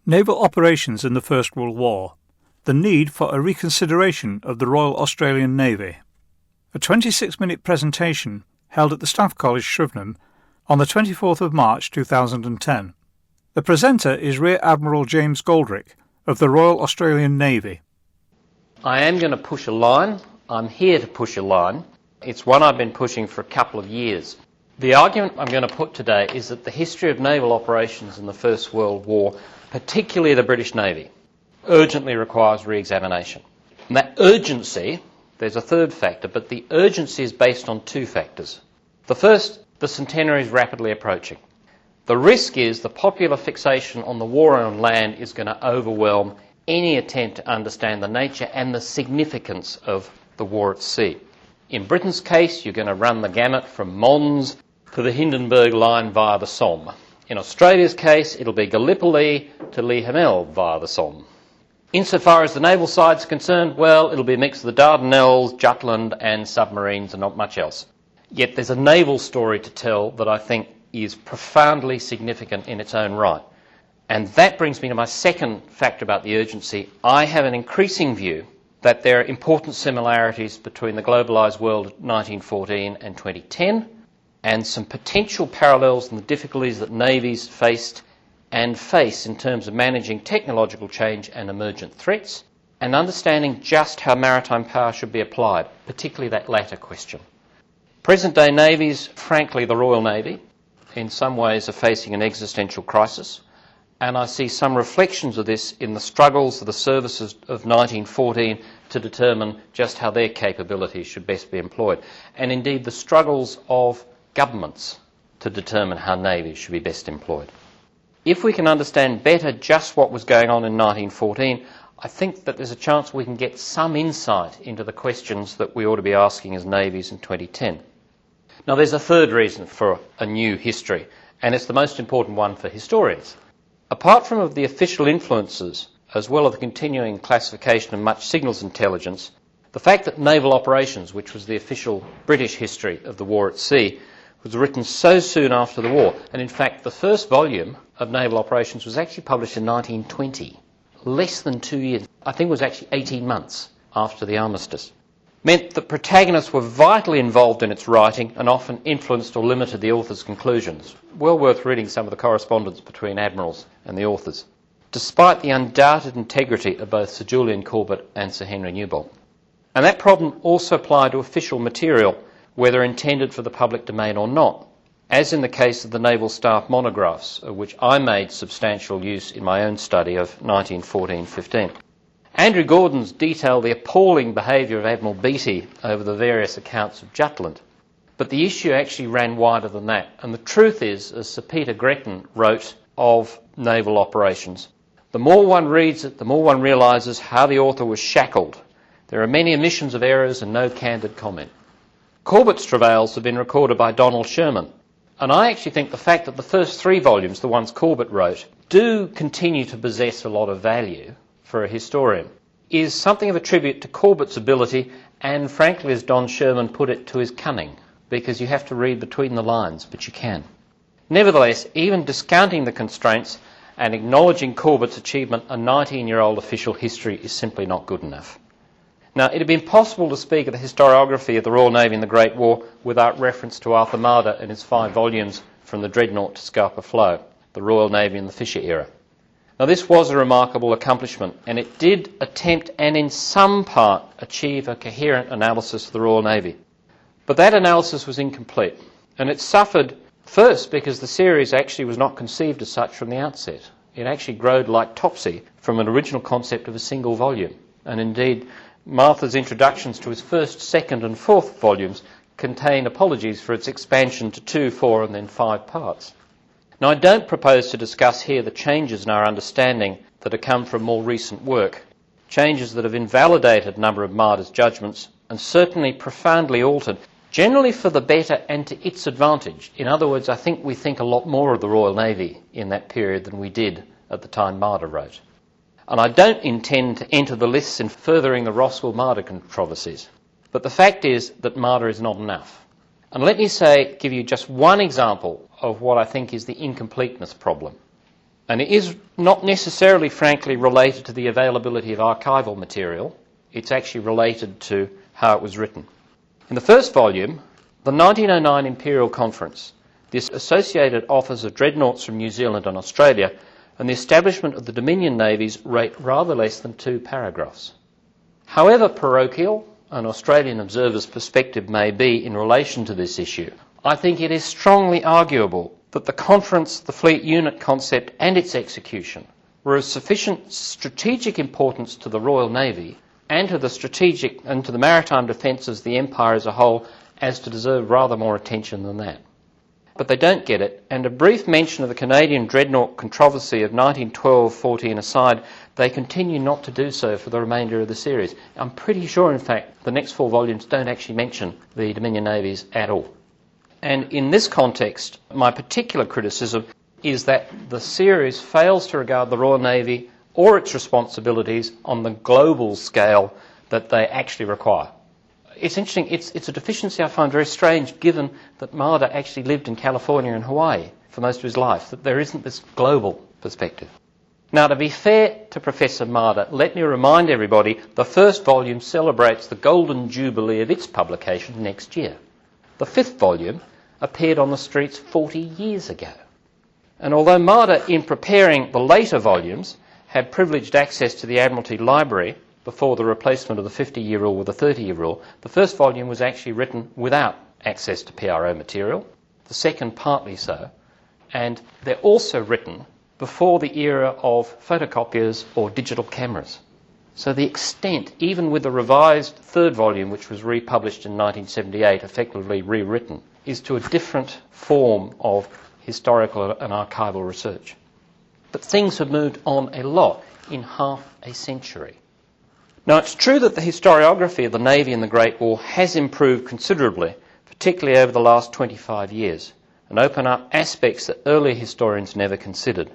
Naval Operations in the First World War. The need for a reconsideration of the Royal Australian Navy. A 26-minute presentation held at the Staff College, Shrivenham, on the 24th of March 2010. The presenter is Rear Admiral James Goldrick of the Royal Australian Navy. I am going to push a line. I'm here to push a line. It's one I've been pushing for a couple of years. The argument I'm going to put today is that the history of naval operations in the First World War, particularly the British Navy, urgently requires re-examination. And that urgency, there's a third factor, but the urgency is based on two factors. The first, the centenary is rapidly approaching. The risk is the popular fixation on the war on land is going to overwhelm any attempt to understand the nature and the significance of the war at sea. In Britain's case, you're going to run the gamut from Mons to the Hindenburg Line via the Somme. In Australia's case, it'll be Gallipoli to Le Hamel via the Somme. Insofar as the naval side's concerned, well, it'll be a mix of the Dardanelles, Jutland and submarines and not much else. Yet there's a naval story to tell that I think is profoundly significant in its own right. And that brings me to my second factor about the urgency. I have an increasing view that there are important similarities between the globalised world of 1914 and 2010, and some potential parallels in the difficulties that navies faced and face in terms of managing technological change and emergent threats, and understanding just how maritime power should be applied, particularly that latter question. Present-day navies, frankly the Royal Navy, in some ways are facing an existential crisis, and I see some reflections of this in the struggles of the services of 1914 to determine just how their capabilities should best be employed, and indeed the struggles of governments to determine how navies should be best employed. If we can understand better just what was going on in 1914, I think that there's a chance we can get some insight into the questions that we ought to be asking as navies in 2010. Now there's a third reason for a new history, and it's the most important one for historians. Apart from the official influences, as well as the continuing classification of much signals intelligence, the fact that Naval Operations, which was the official British history of the war at sea, was written so soon after the war, and in fact the first volume of Naval Operations was actually published in 1920, less than 2 years, I think it was actually 18 months after the armistice, meant that protagonists were vitally involved in its writing and often influenced or limited the author's conclusions. Well worth reading some of the correspondence between admirals and the authors, despite the undoubted integrity of both Sir Julian Corbett and Sir Henry Newbold. And that problem also applied to official material, whether intended for the public domain or not, as in the case of the Naval Staff monographs, of which I made substantial use in my own study of 1914-15. Andrew Gordon's detailed the appalling behaviour of Admiral Beatty over the various accounts of Jutland. But the issue actually ran wider than that. And the truth is, as Sir Peter Gretton wrote of naval operations, the more one reads it, the more one realises how the author was shackled. There are many omissions of errors and no candid comment. Corbett's travails have been recorded by Donald Sherman. And I actually think the fact that the first 3 volumes, the ones Corbett wrote, do continue to possess a lot of value for a historian, is something of a tribute to Corbett's ability and, frankly, as Don Sherman put it, to his cunning, because you have to read between the lines, but you can. Nevertheless, even discounting the constraints and acknowledging Corbett's achievement, a 19-year-old official history is simply not good enough. Now, it had been possible to speak of the historiography of the Royal Navy in the Great War without reference to Arthur Marder and his 5 volumes From the Dreadnought to Scapa Flow, the Royal Navy in the Fisher era. Now, this was a remarkable accomplishment, and it did attempt and in some part achieve a coherent analysis of the Royal Navy. But that analysis was incomplete, and it suffered first because the series actually was not conceived as such from the outset. It actually growed like Topsy from an original concept of a single volume, and indeed Martha's introductions to his first, second and fourth volumes contain apologies for its expansion to 2, 4 and then 5 parts. Now, I don't propose to discuss here the changes in our understanding that have come from more recent work, changes that have invalidated a number of Marder's judgments and certainly profoundly altered, generally for the better and to its advantage. In other words, I think we think a lot more of the Royal Navy in that period than we did at the time Marder wrote. And I don't intend to enter the lists in furthering the Roswell-Marder controversies. But the fact is that Marder is not enough. And let me give you just one example of what I think is the incompleteness problem. And it is not necessarily, frankly, related to the availability of archival material. It's actually related to how it was written. In the first volume, the 1909 Imperial Conference, the associated offers of dreadnoughts from New Zealand and Australia, and the establishment of the Dominion navies rate rather less than 2 paragraphs. However parochial an Australian observer's perspective may be in relation to this issue, I think it is strongly arguable that the conference, the fleet unit concept and its execution were of sufficient strategic importance to the Royal Navy and to the strategic and to the maritime defences of the Empire as a whole as to deserve rather more attention than that. But they don't get it, and a brief mention of the Canadian dreadnought controversy of 1912-14 aside, they continue not to do so for the remainder of the series. I'm pretty sure, in fact, the next 4 volumes don't actually mention the Dominion navies at all. And in this context, my particular criticism is that the series fails to regard the Royal Navy or its responsibilities on the global scale that they actually require. It's interesting, it's a deficiency I find very strange given that Marder actually lived in California and Hawaii for most of his life, that there isn't this global perspective. Now, to be fair to Professor Marder, let me remind everybody the first volume celebrates the golden jubilee of its publication next year. The 5th volume appeared on the streets 40 years ago. And although Marder, in preparing the later volumes, had privileged access to the Admiralty Library before the replacement of the 50-year rule with the 30-year rule, the first volume was actually written without access to PRO material, the second partly so, and they're also written before the era of photocopiers or digital cameras. So the extent, even with the revised 3rd volume, which was republished in 1978, effectively rewritten, is to a different form of historical and archival research. But things have moved on a lot in half a century. Now, it's true that the historiography of the Navy in the Great War has improved considerably, particularly over the last 25 years, and opened up aspects that earlier historians never considered.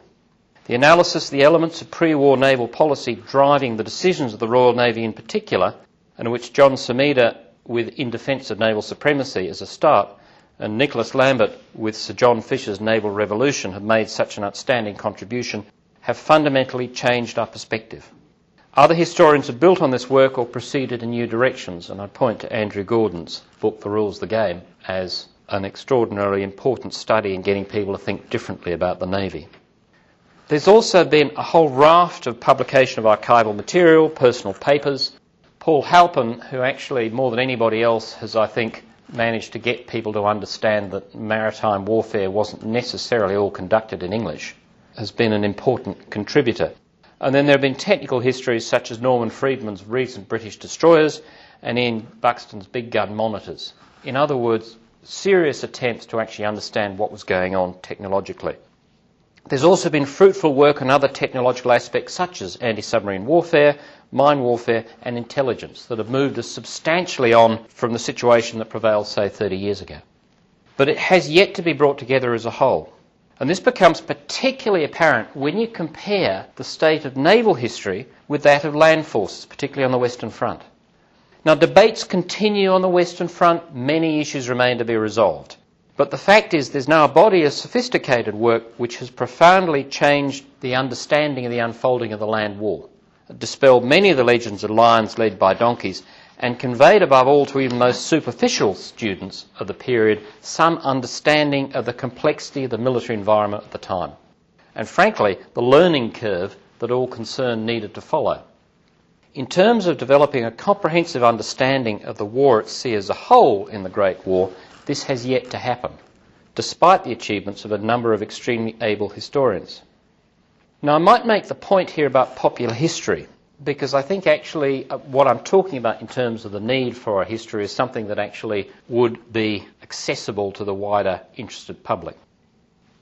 The analysis of the elements of pre-war naval policy driving the decisions of the Royal Navy in particular, and which John Sumida, with In Defence of Naval Supremacy as a start, and Nicholas Lambert, with Sir John Fisher's Naval Revolution, have made such an outstanding contribution, have fundamentally changed our perspective. Other historians have built on this work or proceeded in new directions, and I point to Andrew Gordon's book, The Rules of the Game, as an extraordinarily important study in getting people to think differently about the Navy. There's also been a whole raft of publication of archival material, personal papers. Paul Halpin, who actually, more than anybody else, has, I think, managed to get people to understand that maritime warfare wasn't necessarily all conducted in English, has been an important contributor. And then there have been technical histories such as Norman Friedman's recent British destroyers and Ian Buxton's big gun monitors. In other words, serious attempts to actually understand what was going on technologically. There's also been fruitful work on other technological aspects such as anti-submarine warfare, mine warfare and intelligence that have moved us substantially on from the situation that prevailed, say, 30 years ago. But it has yet to be brought together as a whole. And this becomes particularly apparent when you compare the state of naval history with that of land forces, particularly on the Western Front. Now, debates continue on the Western Front. Many issues remain to be resolved. But the fact is there's now a body of sophisticated work which has profoundly changed the understanding of the unfolding of the land war, dispelled many of the legends of lions led by donkeys, and conveyed above all to even most superficial students of the period some understanding of the complexity of the military environment at the time, and frankly the learning curve that all concerned needed to follow. In terms of developing a comprehensive understanding of the war at sea as a whole in the Great War, this has yet to happen, despite the achievements of a number of extremely able historians. Now, I might make the point here about popular history, because I think actually what I'm talking about in terms of the need for a history is something that actually would be accessible to the wider interested public.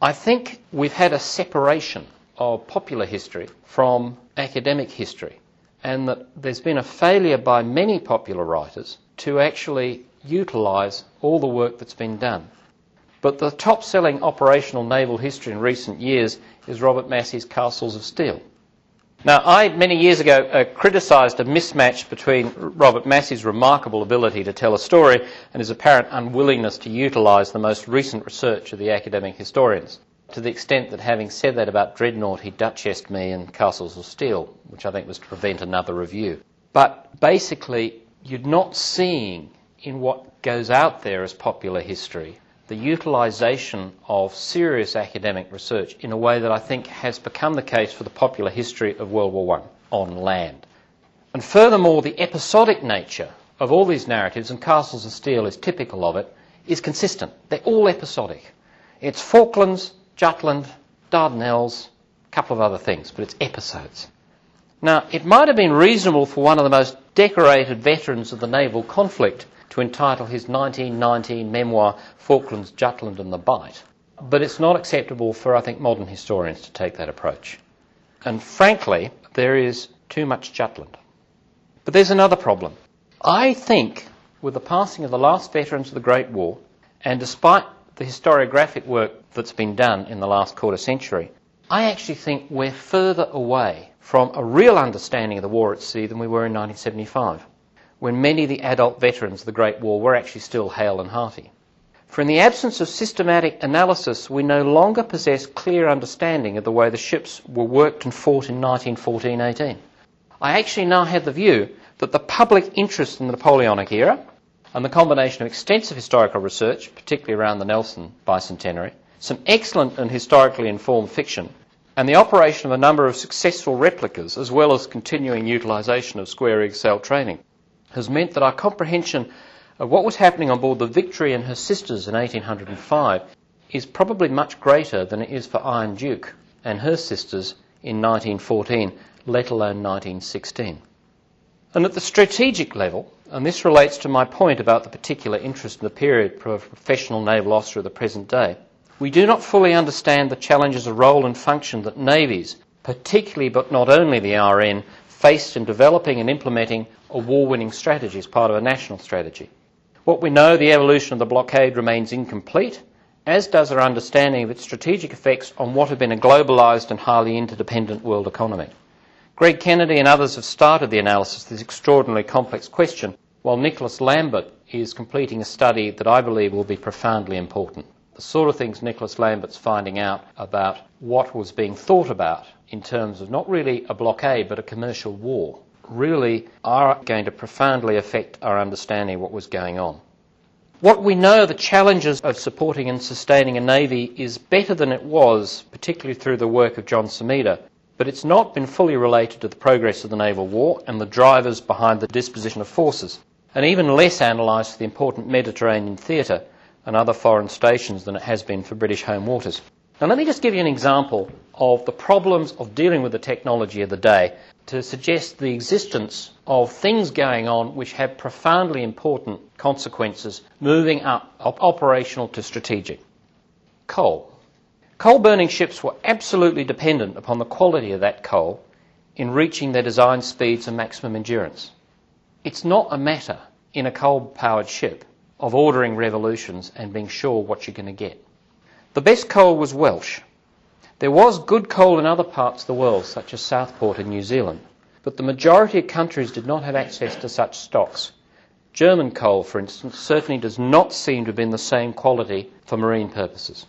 I think we've had a separation of popular history from academic history, and that there's been a failure by many popular writers to actually utilise all the work that's been done. But the top-selling operational naval history in recent years is Robert Massey's Castles of Steel. Now, I, many years ago, criticised a mismatch between Robert Massey's remarkable ability to tell a story and his apparent unwillingness to utilise the most recent research of the academic historians. to the extent that having said that about Dreadnought, he duchessed me in Castles of Steel, which I think was to prevent another review. But basically, you're not seeing in what goes out there as popular history the utilisation of serious academic research in a way that I think has become the case for the popular history of World War I on land. And furthermore, the episodic nature of all these narratives, and Castles of Steel is typical of it, is consistent. They're all episodic. It's Falklands, Jutland, Dardanelles, a couple of other things, but it's episodes. Now, it might have been reasonable for one of the most decorated veterans of the naval conflict to entitle his 1919 memoir Falklands, Jutland and the Bight, but it's not acceptable for, I think, modern historians to take that approach. And frankly, there is too much Jutland. But there's another problem. I think, with the passing of the last veterans of the Great War, and despite the historiographic work that's been done in the last quarter century, I actually think we're further away from a real understanding of the war at sea than we were in 1975, when many of the adult veterans of the Great War were actually still hale and hearty. For in the absence of systematic analysis, we no longer possess clear understanding of the way the ships were worked and fought in 1914-18. I actually now have the view that the public interest in the Napoleonic era, and the combination of extensive historical research, particularly around the Nelson bicentenary, some excellent and historically informed fiction, and the operation of a number of successful replicas, as well as continuing utilisation of square rig sail training, has meant that our comprehension of what was happening on board the Victory and her sisters in 1805 is probably much greater than it is for Iron Duke and her sisters in 1914, let alone 1916. And at the strategic level, and this relates to my point about the particular interest in the period for a professional naval officer of the present day, we do not fully understand the challenges of role and function that navies, particularly but not only the RN, faced in developing and implementing a war-winning strategy as part of a national strategy. What we know, the evolution of the blockade remains incomplete, as does our understanding of its strategic effects on what had been a globalised and highly interdependent world economy. Greg Kennedy and others have started the analysis of this extraordinarily complex question, while Nicholas Lambert is completing a study that I believe will be profoundly important. The sort of things Nicholas Lambert's finding out about what was being thought about in terms of not really a blockade but a commercial war really are going to profoundly affect our understanding of what was going on. What we know, the challenges of supporting and sustaining a navy is better than it was, particularly through the work of John Semida, but it's not been fully related to the progress of the naval war and the drivers behind the disposition of forces, and even less analysed for the important Mediterranean theatre and other foreign stations than it has been for British home waters. Now let me just give you an example of the problems of dealing with the technology of the day to suggest the existence of things going on which have profoundly important consequences moving up operational to strategic. Coal. Coal-burning ships were absolutely dependent upon the quality of that coal in reaching their design speeds and maximum endurance. It's not a matter in a coal-powered ship of ordering revolutions and being sure what you're going to get. The best coal was Welsh. There was good coal in other parts of the world, such as Southport in New Zealand, but the majority of countries did not have access to such stocks. German coal, for instance, certainly does not seem to have been the same quality for marine purposes.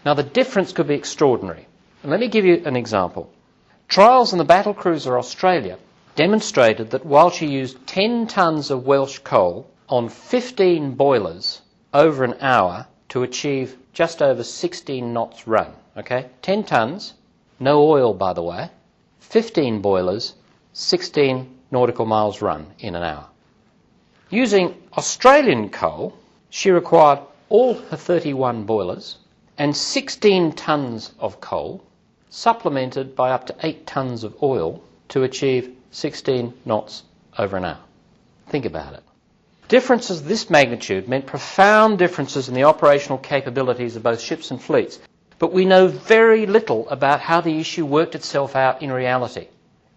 Now, the difference could be extraordinary. And let me give you an example. Trials on the battlecruiser Australia demonstrated that while she used 10 tonnes of Welsh coal on 15 boilers over an hour to achieve just over 16 knots run, okay? 10 tonnes, no oil by the way, 15 boilers, 16 nautical miles run in an hour. Using Australian coal, she required all her 31 boilers and 16 tonnes of coal, supplemented by up to 8 tonnes of oil to achieve 16 knots over an hour. Think about it. Differences of this magnitude meant profound differences in the operational capabilities of both ships and fleets, but we know very little about how the issue worked itself out in reality.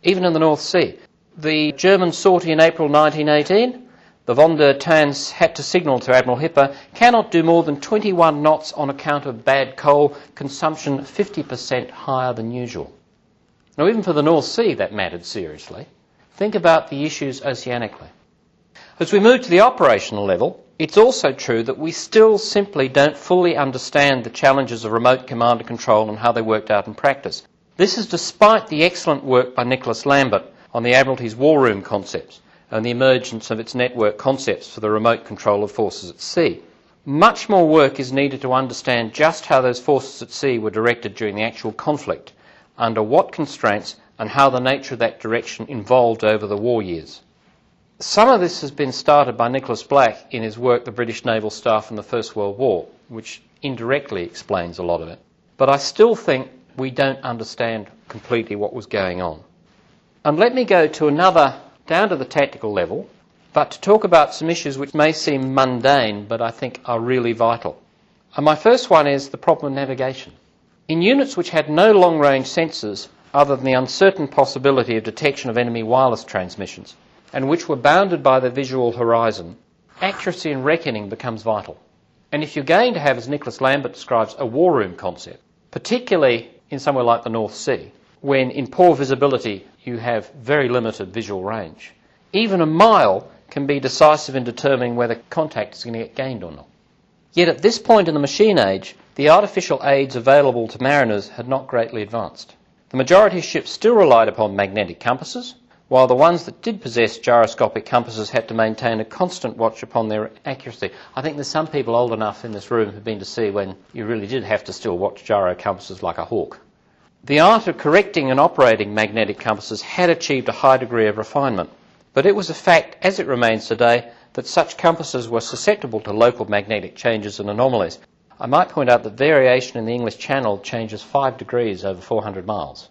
Even in the North Sea, the German sortie in April 1918, the Von der Tanns had to signal to Admiral Hipper, cannot do more than 21 knots on account of bad coal consumption 50% higher than usual. Now, even for the North Sea, that mattered seriously. Think about the issues oceanically. As we move to the operational level, it's also true that we still simply don't fully understand the challenges of remote command and control and how they worked out in practice. This is despite the excellent work by Nicholas Lambert on the Admiralty's war room concepts and the emergence of its network concepts for the remote control of forces at sea. Much more work is needed to understand just how those forces at sea were directed during the actual conflict, under what constraints, and how the nature of that direction evolved over the war years. Some of this has been started by Nicholas Black in his work, The British Naval Staff in the First World War, which indirectly explains a lot of it. But I still think we don't understand completely what was going on. And let me go to another, down to the tactical level, but to talk about some issues which may seem mundane, but I think are really vital. And my first one is the problem of navigation. In units which had no long-range sensors, other than the uncertain possibility of detection of enemy wireless transmissions, and which were bounded by the visual horizon, accuracy in reckoning becomes vital. And if you're going to have, as Nicholas Lambert describes, a war room concept, particularly in somewhere like the North Sea, when in poor visibility you have very limited visual range, even a mile can be decisive in determining whether contact is going to get gained or not. Yet at this point in the machine age, the artificial aids available to mariners had not greatly advanced. The majority of ships still relied upon magnetic compasses, while the ones that did possess gyroscopic compasses had to maintain a constant watch upon their accuracy. I think there's some people old enough in this room who've been to sea when you really did have to still watch gyro compasses like a hawk. The art of correcting and operating magnetic compasses had achieved a high degree of refinement, but it was a fact, as it remains today, that such compasses were susceptible to local magnetic changes and anomalies. I might point out that variation in the English Channel changes 5 degrees over 400 miles.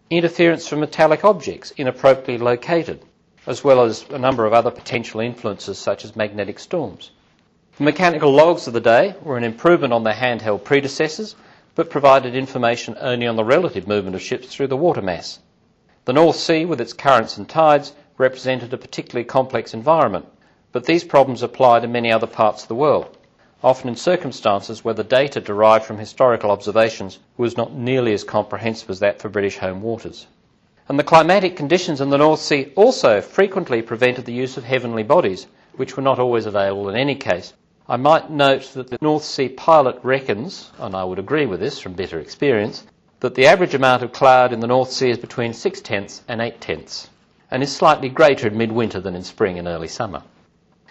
Interference from metallic objects inappropriately located, as well as a number of other potential influences such as magnetic storms. The mechanical logs of the day were an improvement on their handheld predecessors, but provided information only on the relative movement of ships through the water mass. The North Sea, with its currents and tides, represented a particularly complex environment, but these problems apply to many other parts of the world, often in circumstances where the data derived from historical observations was not nearly as comprehensive as that for British home waters. And the climatic conditions in the North Sea also frequently prevented the use of heavenly bodies, which were not always available in any case. I might note that the North Sea pilot reckons, and I would agree with this from bitter experience, that the average amount of cloud in the North Sea is between 6/10 and 8/10, and is slightly greater in midwinter than in spring and early summer.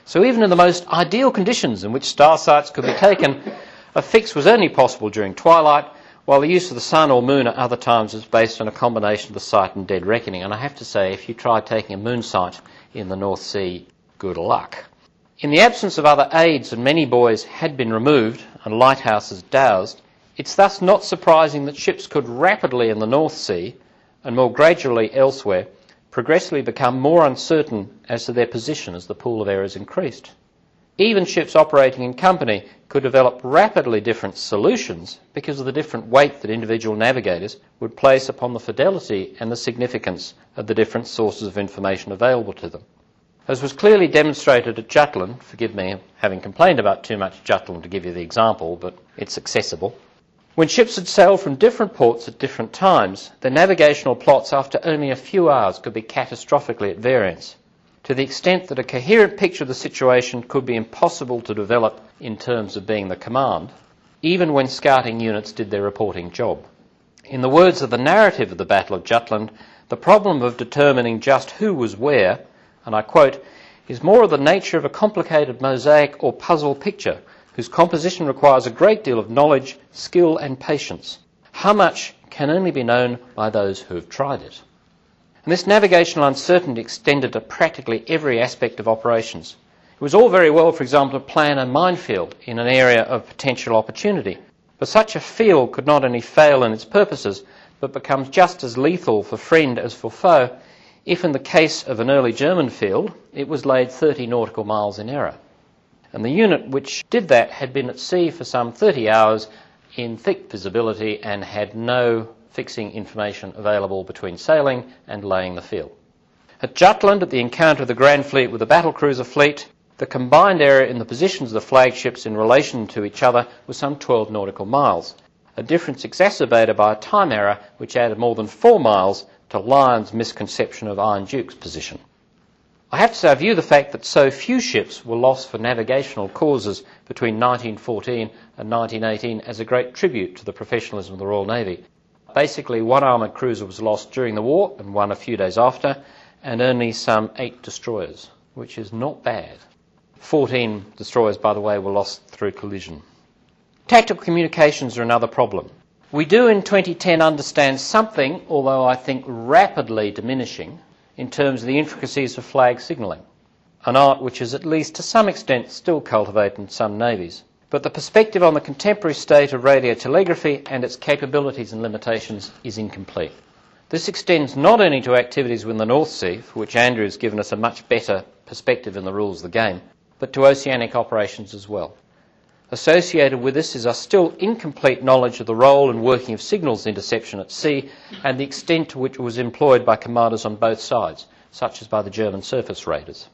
So even in the most ideal conditions in which star sights could be taken, a fix was only possible during twilight, while the use of the sun or moon at other times was based on a combination of the sight and dead reckoning. And I have to say, if you try taking a moon sight in the North Sea, good luck. In the absence of other aids, and many buoys had been removed and lighthouses dowsed, it's thus not surprising that ships could rapidly in the North Sea, and more gradually elsewhere, progressively become more uncertain as to their position as the pool of errors increased. Even ships operating in company could develop rapidly different solutions because of the different weight that individual navigators would place upon the fidelity and the significance of the different sources of information available to them. As was clearly demonstrated at Jutland, forgive me having complained about too much Jutland to give you the example, but it's accessible. When ships had sailed from different ports at different times, their navigational plots after only a few hours could be catastrophically at variance, to the extent that a coherent picture of the situation could be impossible to develop in terms of being the command, even when scouting units did their reporting job. In the words of the narrative of the Battle of Jutland, the problem of determining just who was where, and I quote, is more of the nature of a complicated mosaic or puzzle picture whose composition requires a great deal of knowledge, skill and patience. How much can only be known by those who have tried it. And this navigational uncertainty extended to practically every aspect of operations. It was all very well, for example, to plan a minefield in an area of potential opportunity, but such a field could not only fail in its purposes, but becomes just as lethal for friend as for foe, if in the case of an early German field, it was laid 30 nautical miles in error. And the unit which did that had been at sea for some 30 hours in thick visibility and had no fixing information available between sailing and laying the field. At Jutland, at the encounter of the Grand Fleet with the battlecruiser fleet, the combined error in the positions of the flagships in relation to each other was some 12 nautical miles, a difference exacerbated by a time error which added more than 4 miles to Lyon's misconception of Iron Duke's position. I have to say I view the fact that so few ships were lost for navigational causes between 1914 and 1918 as a great tribute to the professionalism of the Royal Navy. Basically, one armoured cruiser was lost during the war and one a few days after, and only some 8 destroyers, which is not bad. 14 destroyers, by the way, were lost through collision. Tactical communications are another problem. We do in 2010 understand something, although I think rapidly diminishing, in terms of the intricacies of flag signalling, an art which is at least to some extent still cultivated in some navies. But the perspective on the contemporary state of radio telegraphy and its capabilities and limitations is incomplete. This extends not only to activities within the North Sea, for which Andrew has given us a much better perspective in the rules of the game, but to oceanic operations as well. Associated with this is our still incomplete knowledge of the role and working of signals interception at sea and the extent to which it was employed by commanders on both sides, such as by the German surface raiders.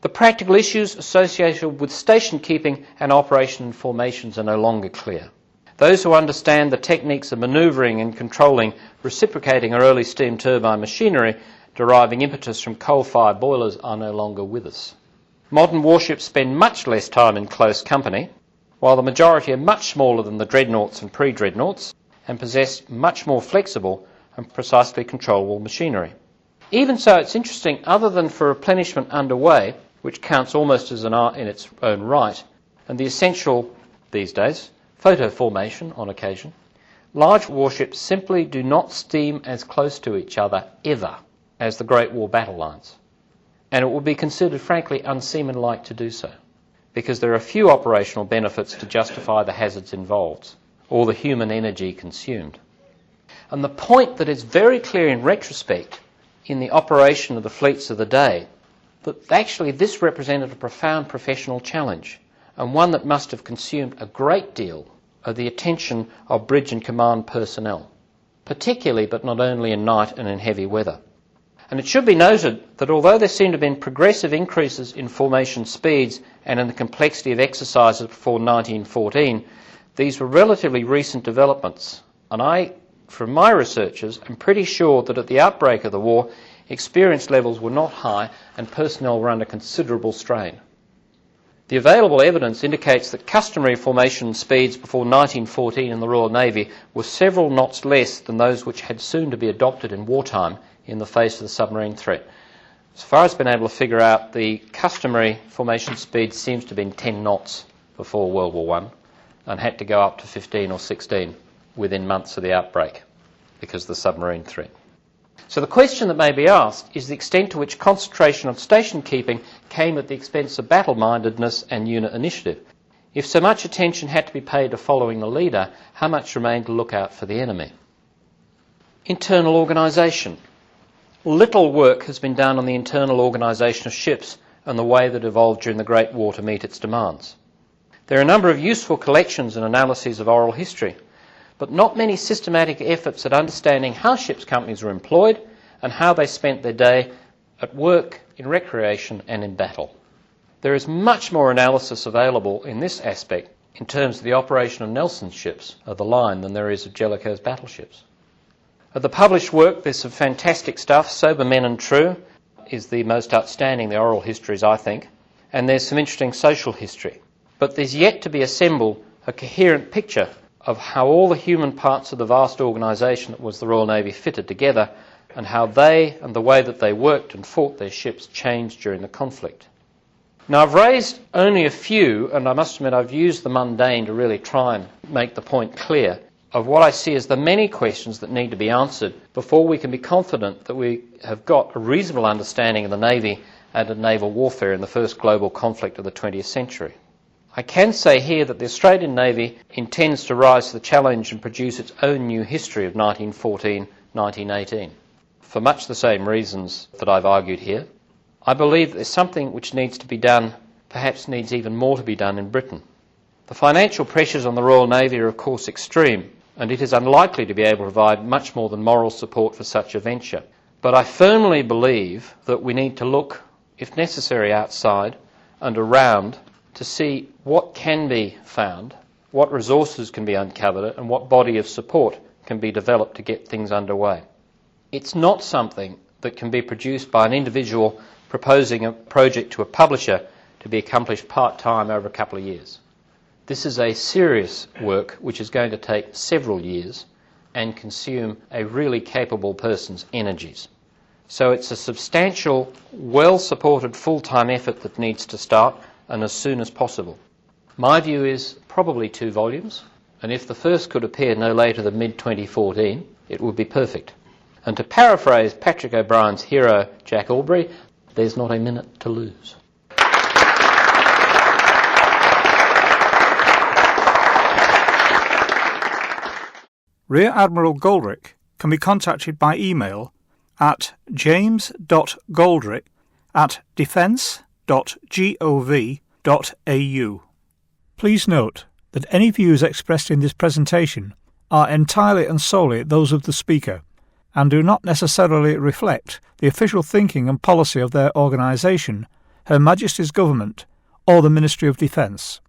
The practical issues associated with station keeping and operation formations are no longer clear. Those who understand the techniques of manoeuvring and controlling reciprocating or early steam turbine machinery deriving impetus from coal-fired boilers are no longer with us. Modern warships spend much less time in close company, while the majority are much smaller than the dreadnoughts and pre-dreadnoughts and possess much more flexible and precisely controllable machinery. Even so, it's interesting, other than for replenishment underway, which counts almost as an art in its own right, and the essential, these days, photo formation on occasion, large warships simply do not steam as close to each other ever as the Great War battle lines. And it would be considered, frankly, unseamanlike to do so, because there are few operational benefits to justify the hazards involved or the human energy consumed. And the point that is very clear in retrospect in the operation of the fleets of the day, that actually this represented a profound professional challenge and one that must have consumed a great deal of the attention of bridge and command personnel, particularly but not only in night and in heavy weather. And it should be noted that although there seem to have been progressive increases in formation speeds and in the complexity of exercises before 1914, these were relatively recent developments. And I, from my researches, am pretty sure that at the outbreak of the war, experience levels were not high and personnel were under considerable strain. The available evidence indicates that customary formation speeds before 1914 in the Royal Navy were several knots less than those which had soon to be adopted in wartime in the face of the submarine threat. As far as I've been able to figure out, the customary formation speed seems to have been 10 knots before World War I and had to go up to 15 or 16 within months of the outbreak because of the submarine threat. So the question that may be asked is the extent to which concentration of station keeping came at the expense of battle-mindedness and unit initiative. If so much attention had to be paid to following the leader, how much remained to look out for the enemy? Internal organisation. Little work has been done on the internal organisation of ships and the way that evolved during the Great War to meet its demands. There are a number of useful collections and analyses of oral history, but not many systematic efforts at understanding how ships' companies were employed and how they spent their day at work, in recreation and in battle. There is much more analysis available in this aspect in terms of the operation of Nelson's ships of the line than there is of Jellicoe's battleships. Of the published work, there's some fantastic stuff. Sober Men and True is the most outstanding, the oral histories, I think, and there's some interesting social history. But there's yet to be assembled a coherent picture of how all the human parts of the vast organisation that was the Royal Navy fitted together and how they and the way that they worked and fought their ships changed during the conflict. Now, I've raised only a few, and I must admit I've used the mundane to really try and make the point clear of what I see as the many questions that need to be answered before we can be confident that we have got a reasonable understanding of the Navy and of naval warfare in the first global conflict of the 20th century. I can say here that the Australian Navy intends to rise to the challenge and produce its own new history of 1914-1918, for much the same reasons that I've argued here. I believe that there's something which needs to be done, perhaps needs even more to be done in Britain. The financial pressures on the Royal Navy are of course extreme, and it is unlikely to be able to provide much more than moral support for such a venture. But I firmly believe that we need to look, if necessary, outside and around to see what can be found, what resources can be uncovered, and what body of support can be developed to get things underway. It's not something that can be produced by an individual proposing a project to a publisher to be accomplished part-time over a couple of years. This is a serious work which is going to take several years and consume a really capable person's energies. So it's a substantial, well-supported full-time effort that needs to start, and as soon as possible. My view is probably 2 volumes, and if the first could appear no later than mid-2014, it would be perfect. And to paraphrase Patrick O'Brien's hero, Jack Aubrey, there's not a minute to lose. Rear Admiral Goldrick can be contacted by email at james.goldrick@defence.gov.au. Please note that any views expressed in this presentation are entirely and solely those of the speaker and do not necessarily reflect the official thinking and policy of their organisation, Her Majesty's Government, or the Ministry of Defence.